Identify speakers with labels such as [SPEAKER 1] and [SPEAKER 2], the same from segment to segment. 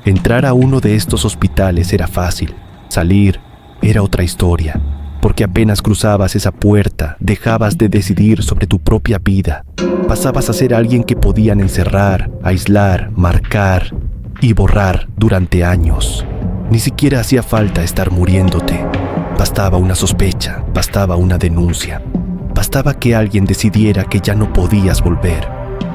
[SPEAKER 1] Entrar a uno de estos hospitales era fácil, salir era otra historia, porque apenas cruzabas esa puerta, dejabas de decidir sobre tu propia vida. Pasabas a ser alguien que podían encerrar, aislar, marcar y borrar durante años. Ni siquiera hacía falta estar muriéndote. Bastaba una sospecha, bastaba una denuncia. Bastaba que alguien decidiera que ya no podías volver.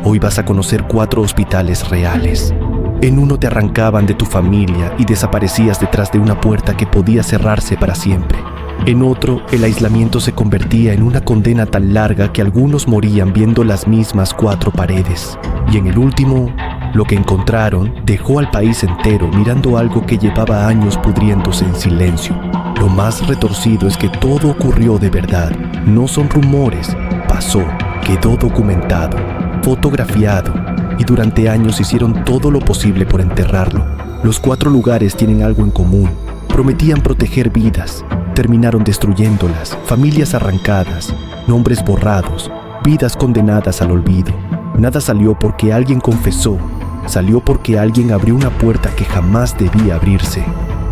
[SPEAKER 1] Hoy vas a conocer 4 hospitales reales. En uno te arrancaban de tu familia y desaparecías detrás de una puerta que podía cerrarse para siempre. En otro, el aislamiento se convertía en una condena tan larga que algunos morían viendo las mismas 4 paredes. Y en el último, lo que encontraron dejó al país entero mirando algo que llevaba años pudriéndose en silencio. Lo más retorcido es que todo ocurrió de verdad. No son rumores, pasó, quedó documentado, fotografiado, y durante años hicieron todo lo posible por enterrarlo. Los 4 lugares tienen algo en común. Prometían proteger vidas, terminaron destruyéndolas, familias arrancadas, nombres borrados, vidas condenadas al olvido. Nada salió porque alguien confesó, salió porque alguien abrió una puerta que jamás debía abrirse,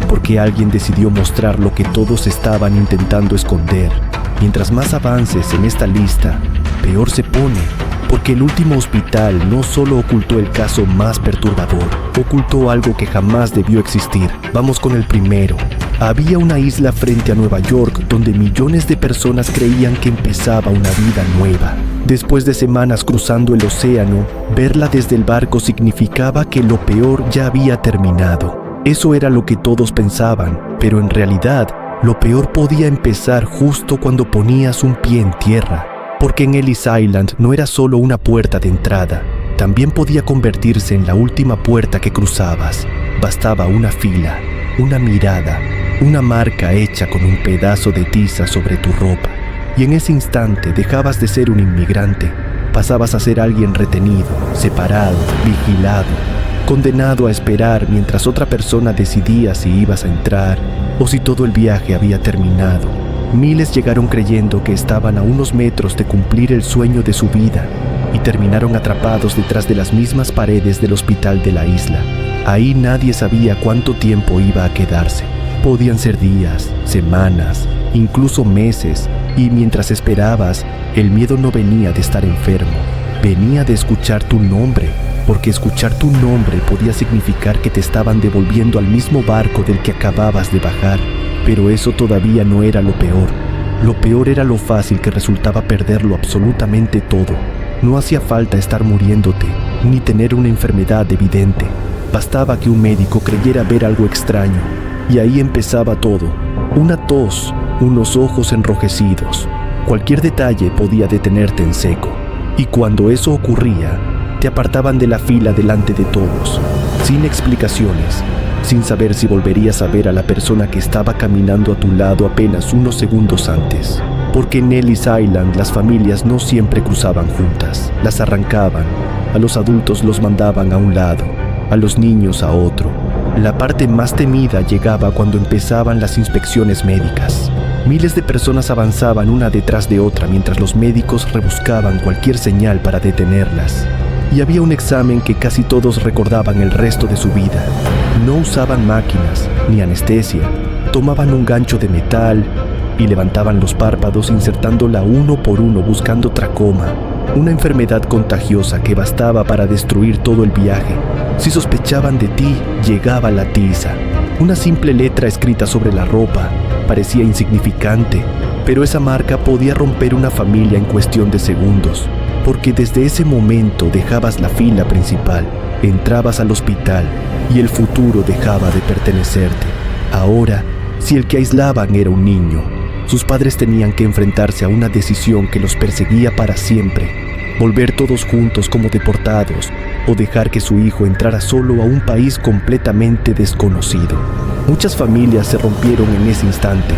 [SPEAKER 1] porque alguien decidió mostrar lo que todos estaban intentando esconder. Mientras más avances en esta lista, peor se pone, porque el último hospital no solo ocultó el caso más perturbador, ocultó algo que jamás debió existir. Vamos con el primero. Había una isla frente a Nueva York donde millones de personas creían que empezaba una vida nueva. Después de semanas cruzando el océano, verla desde el barco significaba que lo peor ya había terminado. Eso era lo que todos pensaban, pero en realidad, lo peor podía empezar justo cuando ponías un pie en tierra. Porque en Ellis Island no era solo una puerta de entrada, también podía convertirse en la última puerta que cruzabas. Bastaba una fila, una mirada, una marca hecha con un pedazo de tiza sobre tu ropa. Y en ese instante dejabas de ser un inmigrante, pasabas a ser alguien retenido, separado, vigilado, condenado a esperar mientras otra persona decidía si ibas a entrar o si todo el viaje había terminado. Miles llegaron creyendo que estaban a unos metros de cumplir el sueño de su vida y terminaron atrapados detrás de las mismas paredes del hospital de la isla. Ahí nadie sabía cuánto tiempo iba a quedarse. Podían ser días, semanas, incluso meses, y mientras esperabas, el miedo no venía de estar enfermo, venía de escuchar tu nombre, porque escuchar tu nombre podía significar que te estaban devolviendo al mismo barco del que acababas de bajar. Pero eso todavía no era lo peor. Lo peor era lo fácil que resultaba perderlo absolutamente todo. No hacía falta estar muriéndote, ni tener una enfermedad evidente. Bastaba que un médico creyera ver algo extraño, y ahí empezaba todo. Una tos, unos ojos enrojecidos. Cualquier detalle podía detenerte en seco. Y cuando eso ocurría, te apartaban de la fila delante de todos, sin explicaciones, sin saber si volverías a ver a la persona que estaba caminando a tu lado apenas unos segundos antes. Porque en Ellis Island las familias no siempre cruzaban juntas, las arrancaban, a los adultos los mandaban a un lado, a los niños a otro. La parte más temida llegaba cuando empezaban las inspecciones médicas. Miles de personas avanzaban una detrás de otra mientras los médicos rebuscaban cualquier señal para detenerlas. Y había un examen que casi todos recordaban el resto de su vida. No usaban máquinas ni anestesia, tomaban un gancho de metal y levantaban los párpados insertándola uno por uno buscando tracoma, una enfermedad contagiosa que bastaba para destruir todo el viaje. Si sospechaban de ti, llegaba la tiza. Una simple letra escrita sobre la ropa parecía insignificante, pero esa marca podía romper una familia en cuestión de segundos. Porque desde ese momento dejabas la fila principal, entrabas al hospital y el futuro dejaba de pertenecerte. Ahora, si el que aislaban era un niño, sus padres tenían que enfrentarse a una decisión que los perseguía para siempre: volver todos juntos como deportados o dejar que su hijo entrara solo a un país completamente desconocido. Muchas familias se rompieron en ese instante,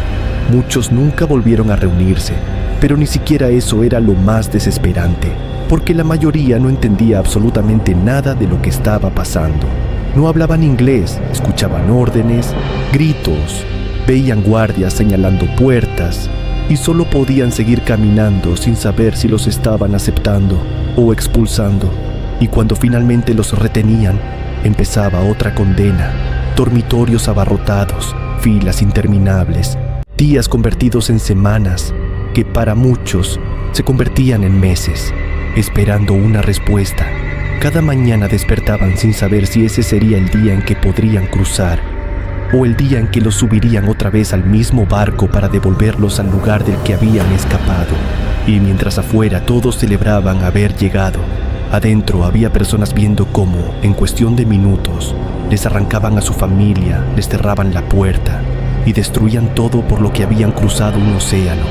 [SPEAKER 1] muchos nunca volvieron a reunirse. Pero ni siquiera eso era lo más desesperante, porque la mayoría no entendía absolutamente nada de lo que estaba pasando. No hablaban inglés, escuchaban órdenes, gritos, veían guardias señalando puertas y solo podían seguir caminando sin saber si los estaban aceptando o expulsando. Y cuando finalmente los retenían, empezaba otra condena. Dormitorios abarrotados, filas interminables, días convertidos en semanas que para muchos se convertían en meses, esperando una respuesta. Cada mañana despertaban sin saber si ese sería el día en que podrían cruzar o el día en que los subirían otra vez al mismo barco para devolverlos al lugar del que habían escapado. Y mientras afuera todos celebraban haber llegado, adentro había personas viendo cómo, en cuestión de minutos, les arrancaban a su familia, les cerraban la puerta y destruían todo por lo que habían cruzado un océano.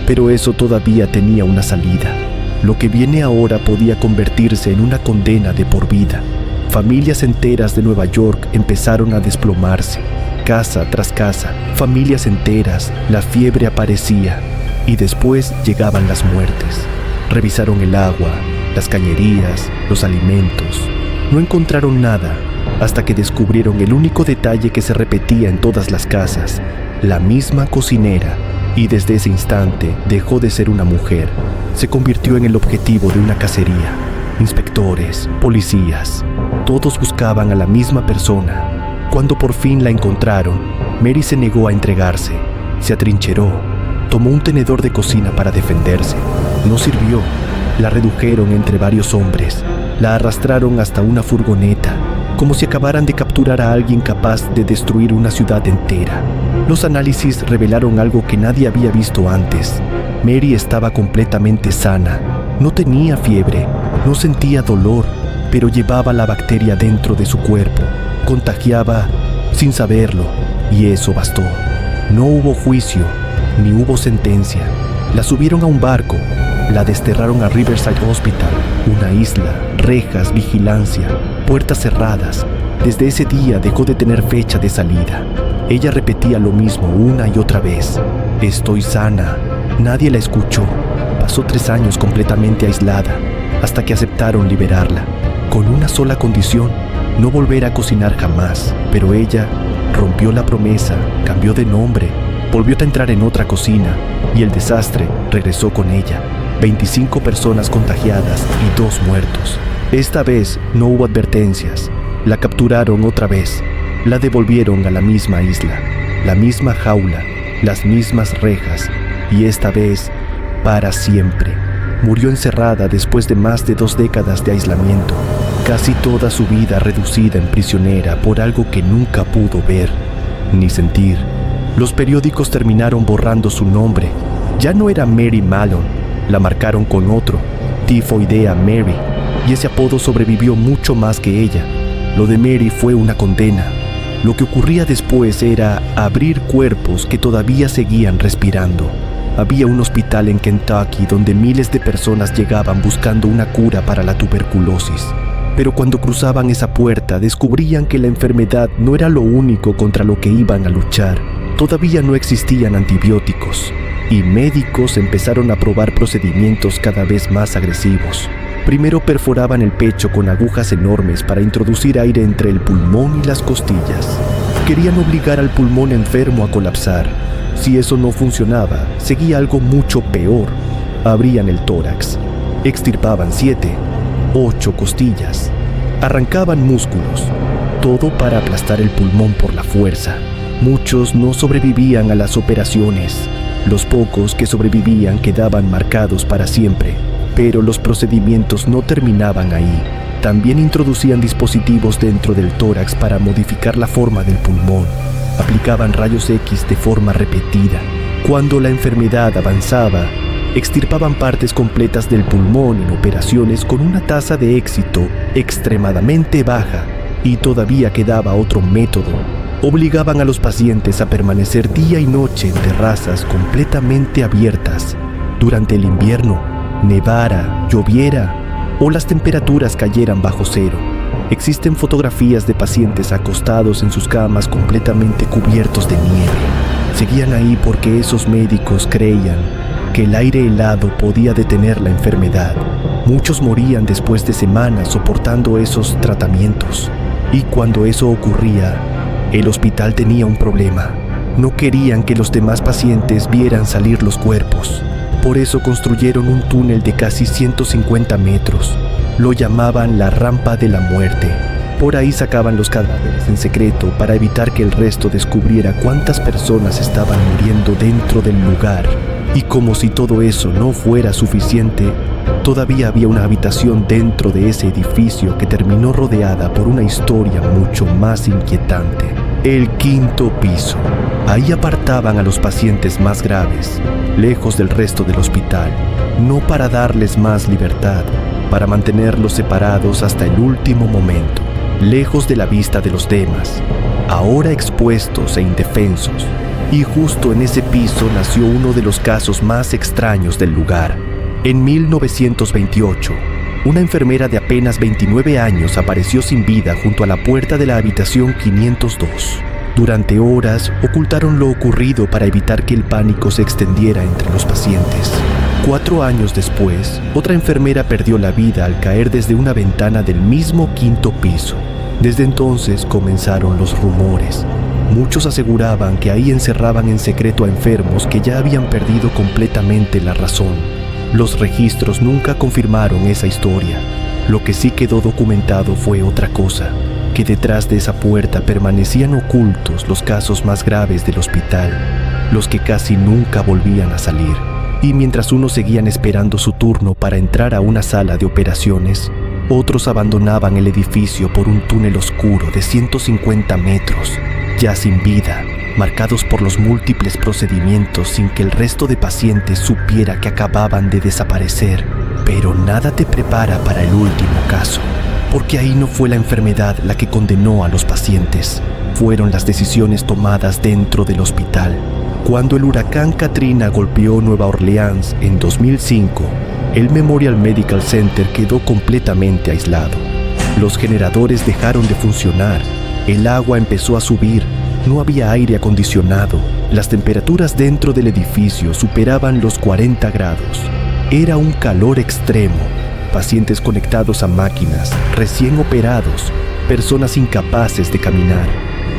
[SPEAKER 1] Pero eso todavía tenía una salida. Lo que viene ahora podía convertirse en una condena de por vida. Familias enteras de Nueva York empezaron a desplomarse. Casa tras casa, familias enteras, la fiebre aparecía. Y después llegaban las muertes. Revisaron el agua, las cañerías, los alimentos. No encontraron nada hasta que descubrieron el único detalle que se repetía en todas las casas: la misma cocinera. Y desde ese instante dejó de ser una mujer. Se convirtió en el objetivo de una cacería. Inspectores, policías, todos buscaban a la misma persona. Cuando por fin la encontraron, Mary se negó a entregarse. Se atrincheró. Tomó un tenedor de cocina para defenderse. No sirvió. La redujeron entre varios hombres. La arrastraron hasta una furgoneta, como si acabaran de capturar a alguien capaz de destruir una ciudad entera. Los análisis revelaron algo que nadie había visto antes. Mary estaba completamente sana. No tenía fiebre, no sentía dolor, pero llevaba la bacteria dentro de su cuerpo. Contagiaba sin saberlo, y eso bastó. No hubo juicio, ni hubo sentencia. La subieron a un barco, la desterraron a Riverside Hospital, una isla, rejas, vigilancia, puertas cerradas. Desde ese día dejó de tener fecha de salida. Ella repetía lo mismo una y otra vez: estoy sana. Nadie la escuchó. Pasó 3 años completamente aislada, hasta que aceptaron liberarla, con una sola condición: no volver a cocinar jamás. Pero ella rompió la promesa, cambió de nombre, volvió a entrar en otra cocina, y el desastre regresó con ella. 25 personas contagiadas y 2 muertos. Esta vez no hubo advertencias. La capturaron otra vez. La devolvieron a la misma isla, la misma jaula, las mismas rejas, y esta vez para siempre. Murió encerrada después de más de 2 décadas de aislamiento, casi toda su vida reducida en prisionera por algo que nunca pudo ver ni sentir. Los periódicos terminaron borrando su nombre. Ya no era Mary Mallon, la marcaron con otro, Tifoidea Mary, y ese apodo sobrevivió mucho más que ella. Lo de Mary fue una condena. Lo que ocurría después era abrir cuerpos que todavía seguían respirando. Había un hospital en Kentucky donde miles de personas llegaban buscando una cura para la tuberculosis. Pero cuando cruzaban esa puerta descubrían que la enfermedad no era lo único contra lo que iban a luchar. Todavía no existían antibióticos, y médicos empezaron a probar procedimientos cada vez más agresivos. Primero perforaban el pecho con agujas enormes para introducir aire entre el pulmón y las costillas. Querían obligar al pulmón enfermo a colapsar. Si eso no funcionaba, seguía algo mucho peor. Abrían el tórax, extirpaban 7, 8 costillas, arrancaban músculos, todo para aplastar el pulmón por la fuerza. Muchos no sobrevivían a las operaciones. Los pocos que sobrevivían quedaban marcados para siempre. Pero los procedimientos no terminaban ahí. También introducían dispositivos dentro del tórax para modificar la forma del pulmón. Aplicaban rayos X de forma repetida. Cuando la enfermedad avanzaba, extirpaban partes completas del pulmón en operaciones con una tasa de éxito extremadamente baja. Y todavía quedaba otro método. Obligaban a los pacientes a permanecer día y noche en terrazas completamente abiertas. Durante el invierno, nevara, lloviera o las temperaturas cayeran bajo cero. Existen fotografías de pacientes acostados en sus camas completamente cubiertos de nieve. Seguían ahí porque esos médicos creían que el aire helado podía detener la enfermedad. Muchos morían después de semanas soportando esos tratamientos. Y cuando eso ocurría, el hospital tenía un problema. No querían que los demás pacientes vieran salir los cuerpos. Por eso construyeron un túnel de casi 150 metros. Lo llamaban la rampa de la muerte, Por ahí sacaban los cadáveres en secreto para evitar que el resto descubriera cuántas personas estaban muriendo dentro del lugar. Y como si todo eso no fuera suficiente, todavía había una habitación dentro de ese edificio que terminó rodeada por una historia mucho más inquietante. El quinto piso. Ahí apartaban a los pacientes más graves, lejos del resto del hospital, no para darles más libertad, para mantenerlos separados hasta el último momento, lejos de la vista de los demás, ahora expuestos e indefensos. Y justo en ese piso nació uno de los casos más extraños del lugar. En 1928, una enfermera de apenas 29 años apareció sin vida junto a la puerta de la habitación 502. Durante horas ocultaron lo ocurrido para evitar que el pánico se extendiera entre los pacientes. 4 años después, otra enfermera perdió la vida al caer desde una ventana del mismo quinto piso. Desde entonces comenzaron los rumores. Muchos aseguraban que ahí encerraban en secreto a enfermos que ya habían perdido completamente la razón. Los registros nunca confirmaron esa historia. Lo que sí quedó documentado fue otra cosa, que detrás de esa puerta permanecían ocultos los casos más graves del hospital, los que casi nunca volvían a salir. Y mientras unos seguían esperando su turno para entrar a una sala de operaciones, otros abandonaban el edificio por un túnel oscuro de 150 metros, ya sin vida, marcados por los múltiples procedimientos sin que el resto de pacientes supiera que acababan de desaparecer. Pero nada te prepara para el último caso, porque ahí no fue la enfermedad la que condenó a los pacientes, fueron las decisiones tomadas dentro del hospital. Cuando el huracán Katrina golpeó Nueva Orleans en 2005, el Memorial Medical Center quedó completamente aislado. Los generadores dejaron de funcionar, el agua empezó a subir, no había aire acondicionado, las temperaturas dentro del edificio superaban los 40 grados. Era un calor extremo, pacientes conectados a máquinas, recién operados, personas incapaces de caminar.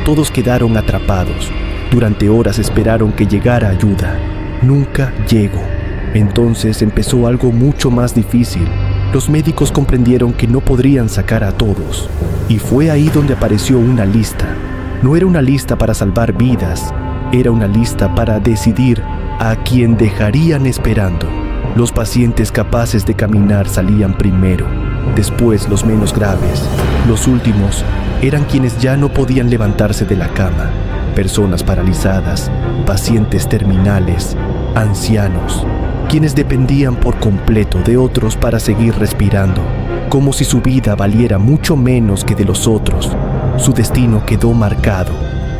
[SPEAKER 1] Todos quedaron atrapados. Durante horas esperaron que llegara ayuda. Nunca llegó. Entonces empezó algo mucho más difícil. Los médicos comprendieron que no podrían sacar a todos. Y fue ahí donde apareció una lista. No era una lista para salvar vidas, era una lista para decidir a quién dejarían esperando. Los pacientes capaces de caminar salían primero, después los menos graves. Los últimos eran quienes ya no podían levantarse de la cama. Personas paralizadas, pacientes terminales, ancianos, quienes dependían por completo de otros para seguir respirando, como si su vida valiera mucho menos que de los otros. Su destino quedó marcado.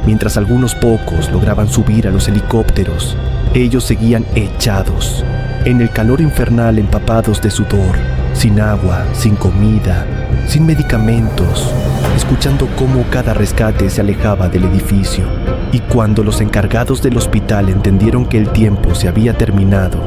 [SPEAKER 1] Mientras algunos pocos lograban subir a los helicópteros, ellos seguían echados, en el calor infernal, empapados de sudor, sin agua, sin comida, sin medicamentos, escuchando cómo cada rescate se alejaba del edificio. Y cuando los encargados del hospital entendieron que el tiempo se había terminado,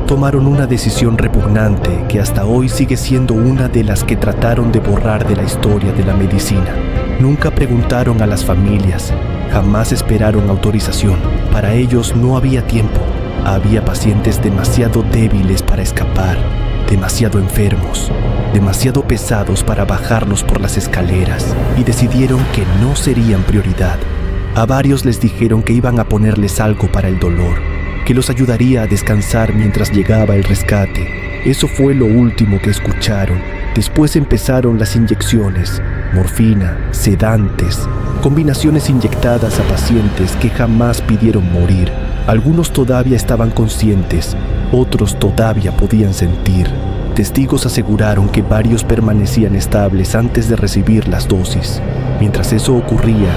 [SPEAKER 1] tomaron una decisión repugnante que hasta hoy sigue siendo una de las que trataron de borrar de la historia de la medicina. Nunca preguntaron a las familias, jamás esperaron autorización. Para ellos no había tiempo. Había pacientes demasiado débiles para escapar, demasiado enfermos, demasiado pesados para bajarlos por las escaleras, y decidieron que no serían prioridad. A varios les dijeron que iban a ponerles algo para el dolor, que los ayudaría a descansar mientras llegaba el rescate. Eso fue lo último que escucharon. Después empezaron las inyecciones, morfina, sedantes, combinaciones inyectadas a pacientes que jamás pidieron morir. Algunos todavía estaban conscientes, otros todavía podían sentir. Testigos aseguraron que varios permanecían estables antes de recibir las dosis. Mientras eso ocurría,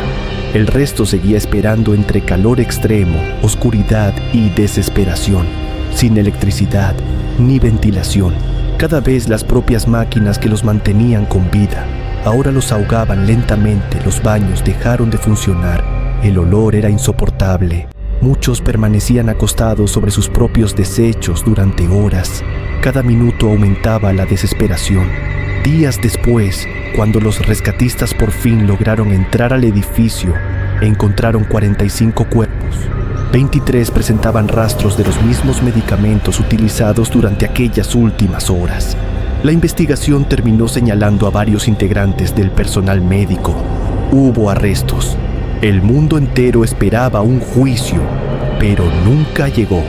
[SPEAKER 1] el resto seguía esperando entre calor extremo, oscuridad y desesperación, sin electricidad ni ventilación. Cada vez las propias máquinas que los mantenían con vida ahora los ahogaban lentamente. Los baños dejaron de funcionar. El olor era insoportable. Muchos permanecían acostados sobre sus propios desechos durante horas. Cada minuto aumentaba la desesperación. Días después, cuando los rescatistas por fin lograron entrar al edificio, encontraron 45 cuerpos. 23 presentaban rastros de los mismos medicamentos utilizados durante aquellas últimas horas. La investigación terminó señalando a varios integrantes del personal médico. Hubo arrestos. El mundo entero esperaba un juicio, pero nunca llegó.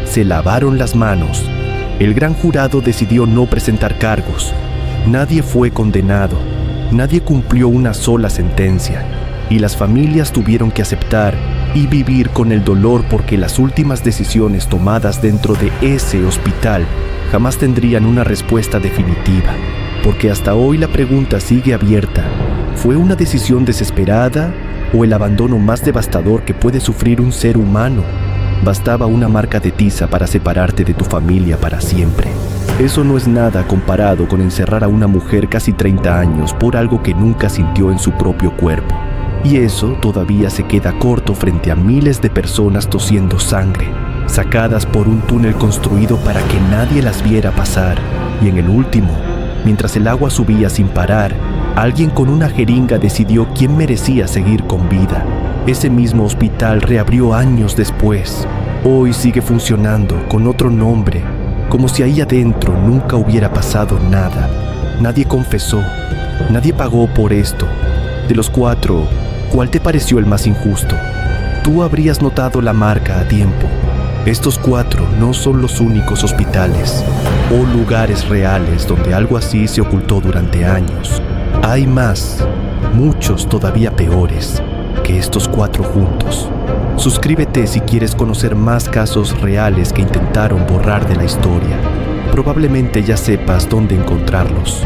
[SPEAKER 1] Se lavaron las manos. El gran jurado decidió no presentar cargos. Nadie fue condenado. Nadie cumplió una sola sentencia. Y las familias tuvieron que aceptar y vivir con el dolor porque las últimas decisiones tomadas dentro de ese hospital jamás tendrían una respuesta definitiva. Porque hasta hoy la pregunta sigue abierta. ¿Fue una decisión desesperada o el abandono más devastador que puede sufrir un ser humano? Bastaba una marca de tiza para separarte de tu familia para siempre. Eso no es nada comparado con encerrar a una mujer casi 30 años por algo que nunca sintió en su propio cuerpo. Y eso todavía se queda corto frente a miles de personas tosiendo sangre, sacadas por un túnel construido para que nadie las viera pasar. Y en el último, mientras el agua subía sin parar, alguien con una jeringa decidió quién merecía seguir con vida. Ese mismo hospital reabrió años después. Hoy sigue funcionando con otro nombre, como si ahí adentro nunca hubiera pasado nada. Nadie confesó, nadie pagó por esto. De los 4, ¿cuál te pareció el más injusto? Tú habrías notado la marca a tiempo. Estos 4 no son los únicos hospitales o lugares reales donde algo así se ocultó durante años. Hay más, muchos todavía peores que estos 4 juntos. Suscríbete si quieres conocer más casos reales que intentaron borrar de la historia. Probablemente ya sepas dónde encontrarlos.